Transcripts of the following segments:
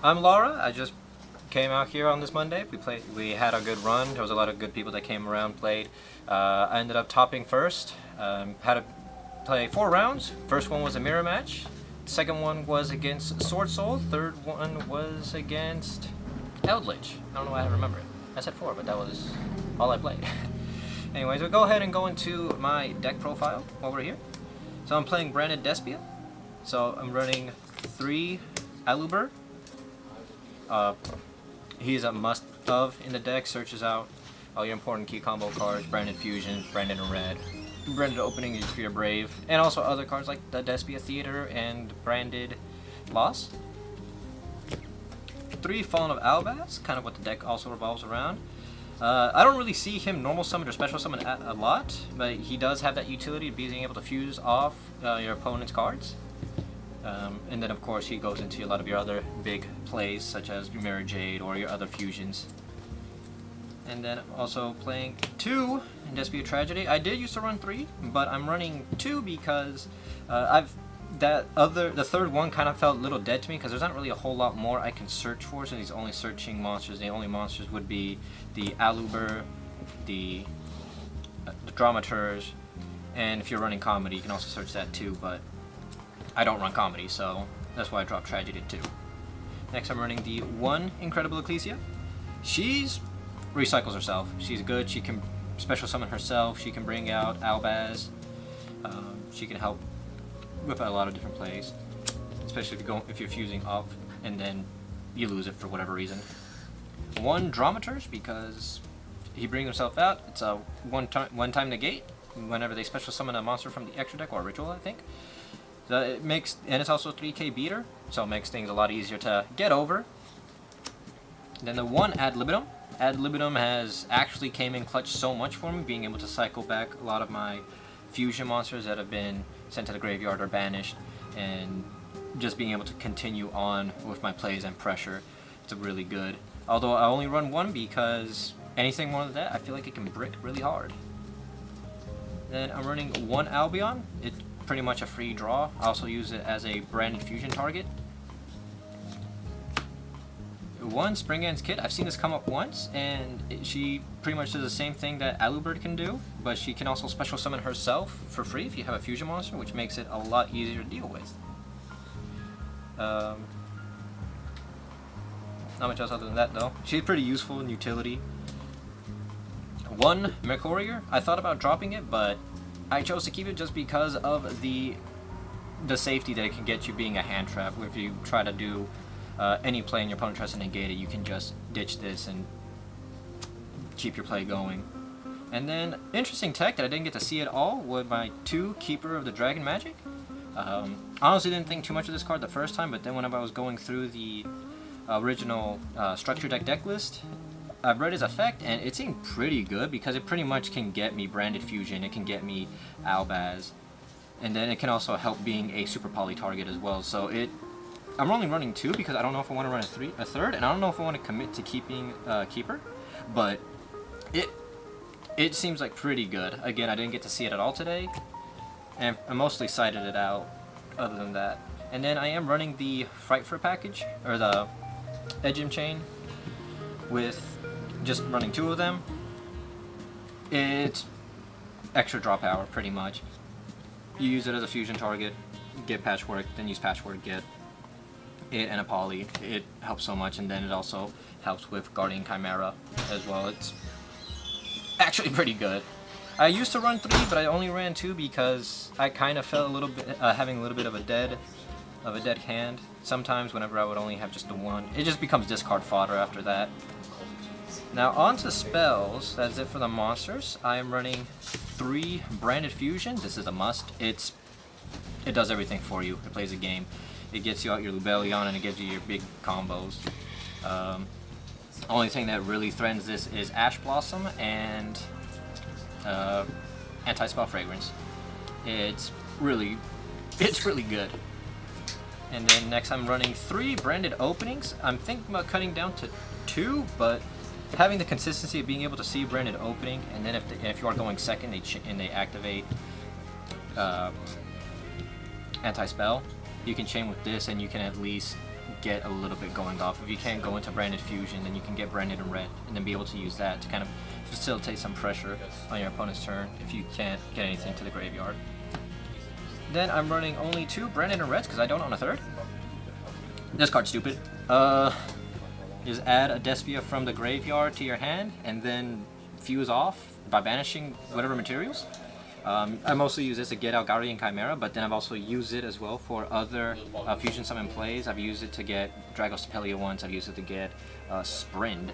I'm Laura. I just came out here on this Monday. We had a good run. There was a lot of good people that came around, played. I ended up topping first. Had to play 4 rounds. First one was a mirror match. Second one was against Sword Soul. Third one was against Eldritch. I don't know why I remember it. I said 4, but that was all I played. Anyways, we'll go ahead and go into my deck profile over here. So I'm playing branded Despia. So I'm running 3 Aluber. He's a must-of in the deck. Searches out all your important key combo cards, branded fusions, branded in red, branded opening if you're brave, and also other cards like the Despia Theater and branded Loss. 3 Fallen of Albaz, kind of what the deck also revolves around. I don't really see him normal summon or special summon a lot, but he does have that utility of being able to fuse off your opponent's cards. And then of course he goes into a lot of your other big plays such as Mirror Jade or your other fusions. And then also playing 2 in Despia Tragedy. I did used to run 3, but I'm running 2 because the third one kind of felt a little dead to me because there's not really a whole lot more I can search for. So he's only searching monsters. The only monsters would be the Aluber, the Dramaturge, and if you're running comedy, you can also search that too. But I don't run comedy, so that's why I dropped Tragedy to 2. Next, I'm running the 1 Incredible Ecclesia. She's recycles herself. She's good. She can special summon herself. She can bring out Albaz. She can help whip out a lot of different plays, especially if you're fusing off and then you lose it for whatever reason. 1 Dramaturge because he brings himself out. It's a one-time negate whenever they special summon a monster from the extra deck or a ritual, I think. So and it's also a 3k beater, so it makes things a lot easier to get over. Then the 1 Ad Libitum. Ad Libitum has actually came in clutch so much for me, being able to cycle back a lot of my fusion monsters that have been sent to the graveyard or banished, and just being able to continue on with my plays and pressure. It's really good. Although I only run 1 because anything more than that, I feel like it can brick really hard. Then I'm running 1 Albion. It's pretty much a free draw. I also use it as a branded fusion target. 1 Spring Ants Kid. I've seen this come up once, and she pretty much does the same thing that Aluber can do, but she can also special summon herself for free if you have a fusion monster, which makes it a lot easier to deal with. Not much else other than that though. She's pretty useful in utility. 1 Mercurier. I thought about dropping it, but I chose to keep it just because of the safety that it can get you being a hand trap. If you try to do any play and your opponent tries to negate it, you can just ditch this and keep your play going. And then interesting tech that I didn't get to see at all was my 2 Keeper of the Dragon Magic. Honestly didn't think too much of this card the first time, but then whenever I was going through the original Structure Deck list, I've read his effect, and it seemed pretty good because it pretty much can get me Branded Fusion, it can get me Albaz, and then it can also help being a Super Poly target as well. So I'm only running 2 because I don't know if I want to run a third, and I don't know if I want to commit to keeping Keeper, but it seems like pretty good. Again, I didn't get to see it at all today, and I mostly cited it out other than that. And then I am running the Frightfur package, or the Edgem Chain, with just running 2 of them. It's extra draw power, pretty much. You use it as a fusion target, get Patchwork, then use Patchwork, get it and a Poly. It helps so much, and then it also helps with Guardian Chimera as well. It's actually pretty good. I used to run 3, but I only ran 2 because I kind of felt a little bit having a little bit of a dead hand. Sometimes whenever I would only have just the 1, it just becomes discard fodder after that. Now on to spells. That's it for the monsters. I am running 3 Branded Fusion. This is a must. It does everything for you. It plays a game. It gets you out your Lubellion, and it gives you your big combos. Only thing that really threatens this is Ash Blossom and Anti-Spell Fragrance. It's really good. And then next I'm running 3 Branded Openings. I'm thinking about cutting down to 2, but having the consistency of being able to see Branded Opening, and then if you are going second and they activate Anti-Spell, you can chain with this, and you can at least get a little bit going off. If you can't go into branded fusion, then you can get branded in red, and then be able to use that to kind of facilitate some pressure on your opponent's turn if you can't get anything to the graveyard. Then I'm running only 2 branded in reds because I don't own a third. This card's stupid. Just add a Despia from the graveyard to your hand, and then fuse off by banishing whatever materials. I mostly use this to get out Guardian Chimera, but then I've also used it as well for other fusion summon plays. I've used it to get Dragostapellia once, I've used it to get Sprint,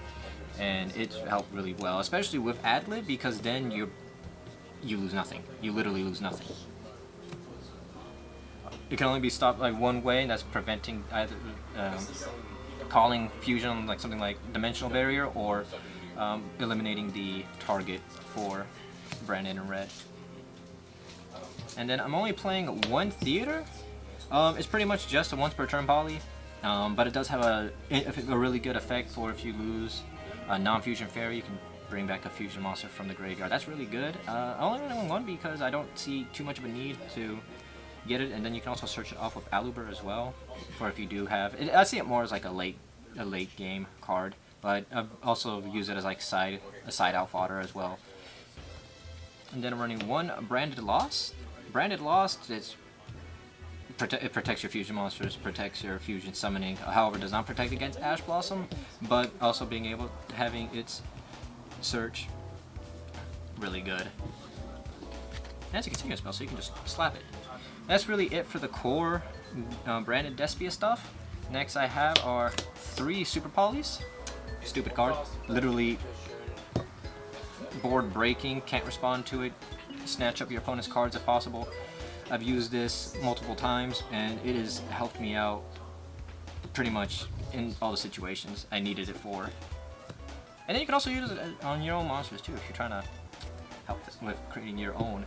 and it's helped really well, especially with Adlib, because then you lose nothing. You literally lose nothing. It can only be stopped like one way, and that's preventing either calling fusion, like something like Dimensional Barrier, or eliminating the target for branded in red. And then I'm only playing 1 theater. It's pretty much just a once per turn poly, but it does have a really good effect for if you lose a non-fusion fairy, you can bring back a fusion monster from the graveyard. That's really good. I only running 1 because I don't see too much of a need to get it, and then you can also search it off with Aluber as well, for if you do have it. I see it more as like a late game card, but I've also used it as like a side out fodder as well. And then I'm running 1 Branded Lost. Branded Lost, it protects your fusion monsters, protects your fusion summoning. However, it does not protect against Ash Blossom, but also being able having its search really good. And it's a continuous spell, so you can just slap it. That's really it for the core branded Despia stuff. Next I have are 3 Super Polys. Stupid card. Literally board breaking, can't respond to it. Snatch up your opponent's cards if possible. I've used this multiple times, and it has helped me out pretty much in all the situations I needed it for. And then you can also use it on your own monsters too, if you're trying to help with creating your own,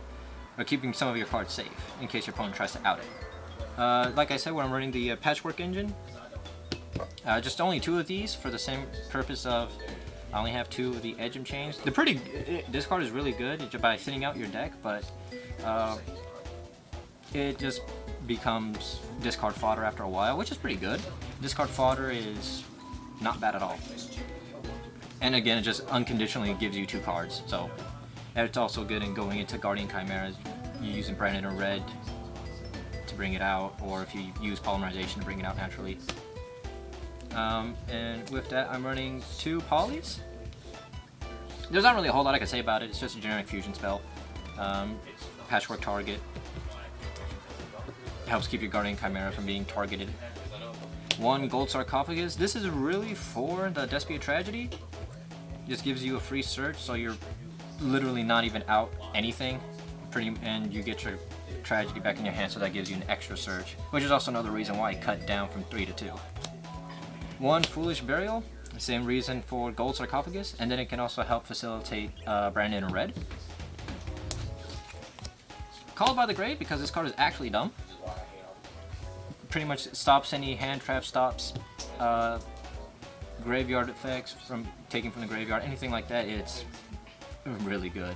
or keeping some of your cards safe in case your opponent tries to out it. Like I said, when I'm running the Patchwork engine, just only 2 of these for the same purpose of I only have 2 of the Edge Chains. They're pretty. This card is really good by thinning out your deck, but it just becomes discard fodder after a while, which is pretty good. Discard fodder is not bad at all. And again, it just unconditionally gives you 2 cards, so it's also good in going into Guardian Chimeras. You're using Branded in red to bring it out, or if you use Polymerization to bring it out naturally. And with that, I'm running 2 polys. There's not really a whole lot I can say about it. It's just a generic fusion spell. Patchwork target. Helps keep your Guardian Chimera from being targeted. 1 Gold Sarcophagus. This is really for the Despia Tragedy. Just gives you a free search, so you're literally not even out anything. And you get your Tragedy back in your hand, so that gives you an extra search. Which is also another reason why I cut down from 3 to 2. 1 Foolish Burial, same reason for Gold Sarcophagus, and then it can also help facilitate Branded in red. Called by the Grave, because this card is actually dumb. Pretty much stops any hand trap, stops graveyard effects from taking from the graveyard, anything like that. It's really good.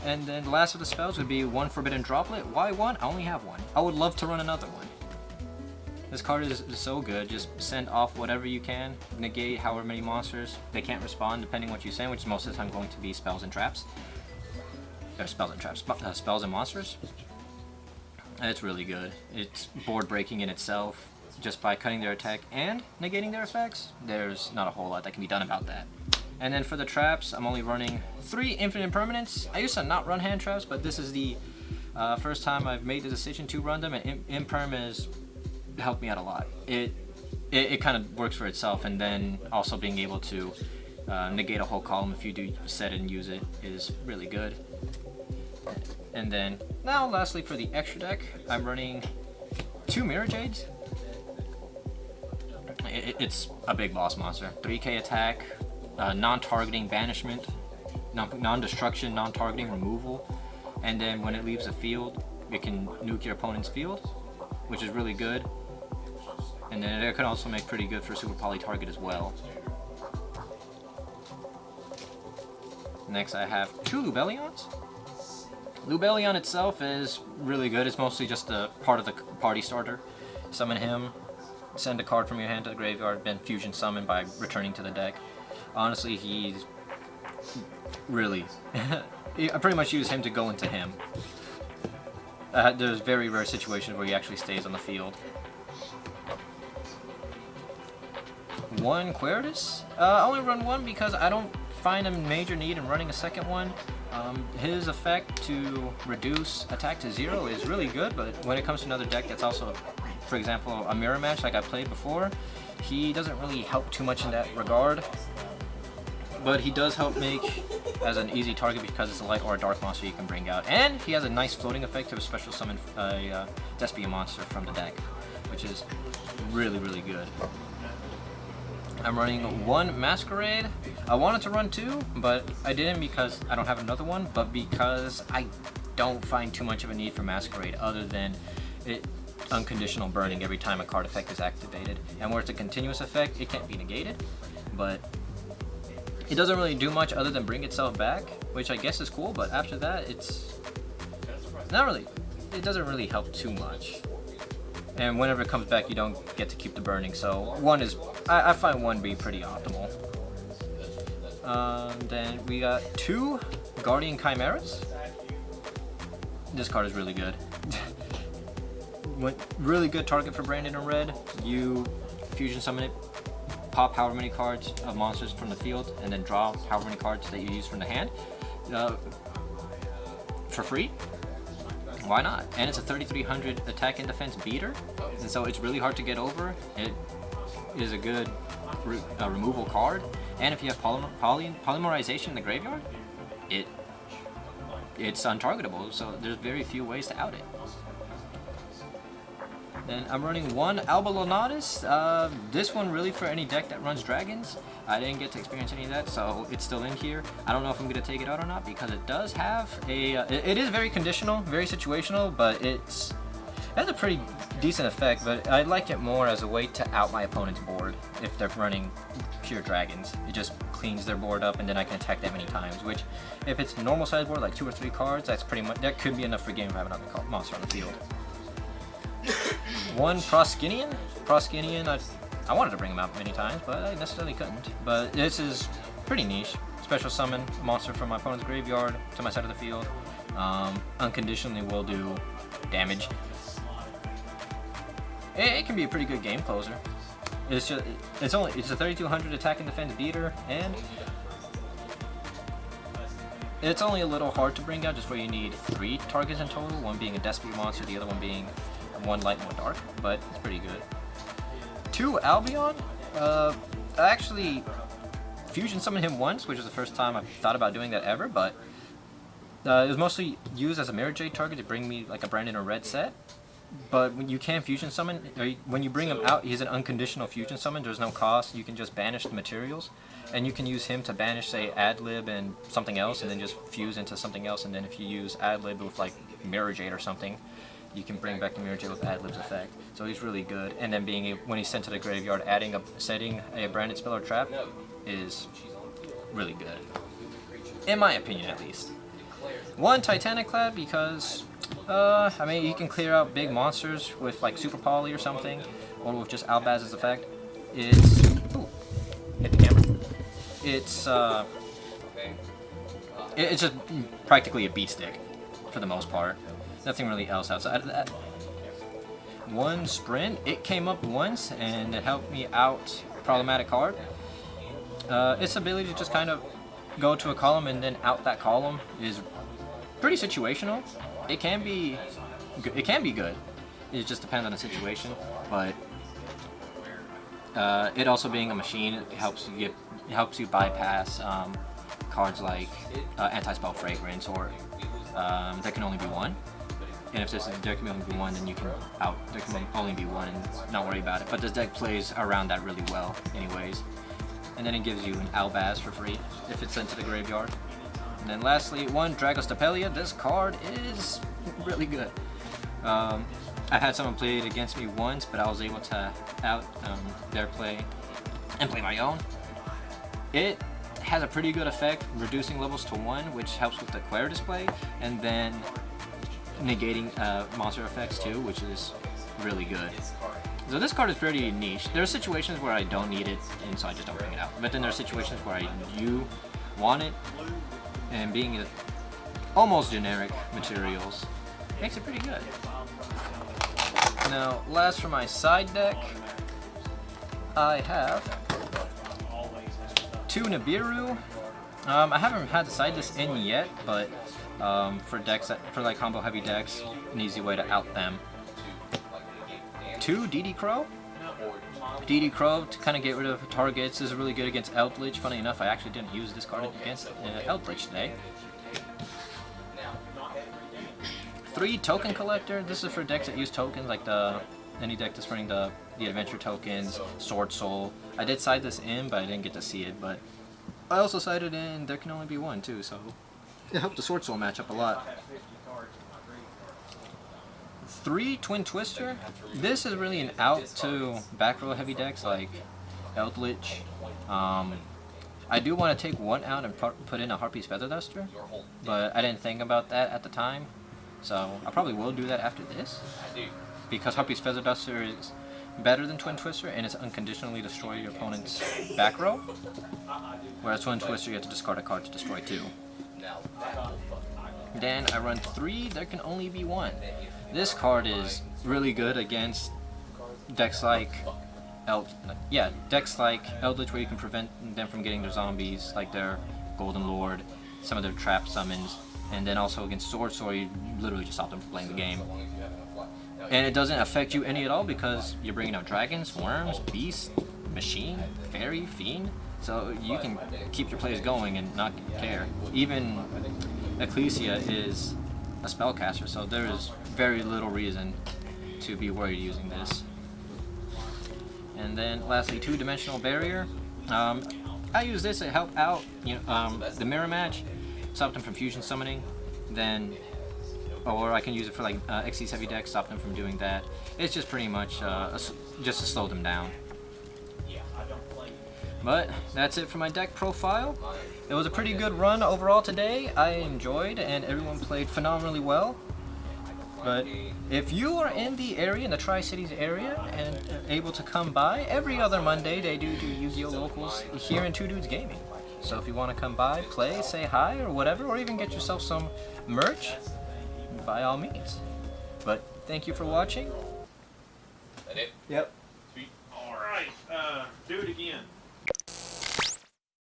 And then the last of the spells would be 1 Forbidden Droplet. Why 1? I only have 1. I would love to run another one. This card is so good. Just send off whatever you can, negate however many monsters. They can't respond depending what you send, which is most of the time going to be spells and traps. Or spells and traps, spells and monsters. And it's really good. It's board breaking in itself, just by cutting their attack and negating their effects. There's not a whole lot that can be done about that. And then for the traps, I'm only running 3 Infinite Impermanents. I used to not run hand traps, but this is the first time I've made the decision to run them, and Imperm has helped me out a lot. It kind of works for itself, and then also being able to negate a whole column if you do set it and use it is really good. And then, now lastly for the extra deck, I'm running 2 Mirror Jades. It's a big boss monster. 3k attack, non-targeting banishment, non-destruction, non-targeting removal, and then when it leaves the field, it can nuke your opponent's field, which is really good. And then it can also make pretty good for Super Poly target as well. Next I have 2 Lubellions. Lubellion itself is really good. It's mostly just a part of the party starter. Summon him, send a card from your hand to the graveyard, then fusion summon by returning to the deck. Honestly, he's really... I pretty much use him to go into him. There's very rare situations where he actually stays on the field. One Quertus? I only run one because I don't find a major need in running a second one. His effect to reduce attack to 0 is really good, but when it comes to another deck that's also, for example, a mirror match like I played before, he doesn't really help too much in that regard. But he does help make as an easy target because it's a light or a dark monster you can bring out. And he has a nice floating effect to special summon a Despia monster from the deck, which is really, really good. I'm running one Masquerade. I wanted to run two, but I didn't because I don't have another one, but because I don't find too much of a need for Masquerade other than it unconditional burning every time a card effect is activated. And where it's a continuous effect, it can't be negated, but it doesn't really do much other than bring itself back, which I guess is cool, but after that, it's not really, it doesn't really help too much. And whenever it comes back, you don't get to keep the burning, so one is, I find one be pretty optimal. Then we got two Guardian Chimeras. This card is really good. Really good target for Brandon in red. You fusion summon it, pop however many cards of monsters from the field, and then draw however many cards that you use from the hand for free. Why not? And it's a 3300 attack and defense beater, and so it's really hard to get over. It is a good removal card, and if you have polymerization in the graveyard, it's untargetable, so there's very few ways to out it. Then I'm running one Albalonatus. This one really for any deck that runs dragons. I didn't get to experience any of that, so it's still in here. I don't know if I'm going to take it out or not because it does have a... it is very conditional, very situational, but it has a pretty decent effect, but I like it more as a way to out my opponent's board if they're running pure dragons. It just cleans their board up and then I can attack that many times, which if it's a normal size board like 2 or 3 cards, that's pretty much, that could be enough for game if I have another monster on the field. One Proskinian. I wanted to bring him out many times, but I necessarily couldn't. But this is pretty niche. Special summon a monster from my opponent's graveyard to my side of the field. Unconditionally will do damage. It can be a pretty good game closer. It's a 3200 attack and defense beater, and it's only a little hard to bring out, just where you need 3 targets in total. One being a Despia monster, the other one being one light and one dark, but it's pretty good. 2 Albion. I actually fusion summoned him once, which was the first time I've thought about doing that ever, but it was mostly used as a Mirror Jade target to bring me like a Brandon or Red set. But when you can fusion summon, when you bring him out, he's an unconditional fusion summon. There's no cost. You can just banish the materials, and you can use him to banish, say, Adlib and something else, and then just fuse into something else. And then if you use Adlib with like Mirror Jade or something, you can bring back the Mirror Jade with Adlib's effect. So he's really good. And then when he's sent to the graveyard, setting a branded spell or trap is really good, in my opinion at least. One Titanic Clad because I mean, you can clear out big monsters with like Super Poly or something, or with just Albaz's effect. It's hit the camera. It's just practically a beat stick for the most part. Nothing really else outside of that. One Sprint. It came up once and it helped me out problematic card. Its ability to just kind of go to a column and then out that column is pretty situational. It can be good. It just depends on the situation. But it also being a machine, it helps you bypass cards like Anti-Spell Fragrance or there can only be one. And if there can only be one, then you can there can only be one and not worry about it. But this deck plays around that really well, anyways. And then it gives you an Albaz for free if it's sent to the graveyard. And then lastly, one Dragostapellia. This card is really good. I had someone play it against me once, but I was able to out their play and play my own. It has a pretty good effect, reducing levels to 1, which helps with the Quer display, and then negating monster effects too, which is really good. So this card is pretty niche. There are situations where I don't need it, and so I just don't bring it out. But then there are situations where I do want it, and being almost generic materials makes it pretty good. Now, last for my side deck, I have 2 Nibiru. I haven't had to side this in yet, but for decks for like combo heavy decks, an easy way to out them. 2 DD Crow. DD Crow to kind of get rid of targets is really good against Eldritch. Funny enough, I actually didn't use this card against Eldritch today. 3 Token Collector. This is for decks that use tokens, like any deck that's running the adventure tokens, Sword Soul. I did side this in, but I didn't get to see it. But I also sided in there can only be one too, so it helped the Sword Soul match up a lot. 3 Twin Twister. This is really an out to back row heavy decks like Eldritch. I do want to take one out and put in a Harpy's Feather Duster, but I didn't think about that at the time. So I probably will do that after this, because Harpy's Feather Duster is better than Twin Twister and it's unconditionally destroy your opponent's back row, whereas Twin Twister you have to discard a card to destroy 2. Then I run 3, there can only be one. This card is really good against decks like Eldritch, where you can prevent them from getting their zombies, like their Golden Lord, some of their trap summons, and then also against Sword Soul, you literally just stop them from playing the game. And it doesn't affect you any at all because you're bringing out dragons, worms, beasts, machine, fairy, fiend, so you can keep your plays going and not care. Even Ecclesia is a spellcaster, so there is very little reason to be worried using this. And then lastly, 2-Dimensional Barrier. I use this to help out the mirror match, stop them from fusion summoning, then, or I can use it for like Xyz heavy decks, stop them from doing that. It's just pretty much just to slow them down. But that's it for my deck profile. It was a pretty good run overall today. I enjoyed, and everyone played phenomenally well. But if you are in the area, in the Tri-Cities area, and able to come by, every other Monday they do Yu-Gi-Oh! Locals here in Two Dudes Gaming. So if you want to come by, play, say hi, or whatever, or even get yourself some merch, by all means. But thank you for watching. That it? Yep. Sweet. Alright, do it again.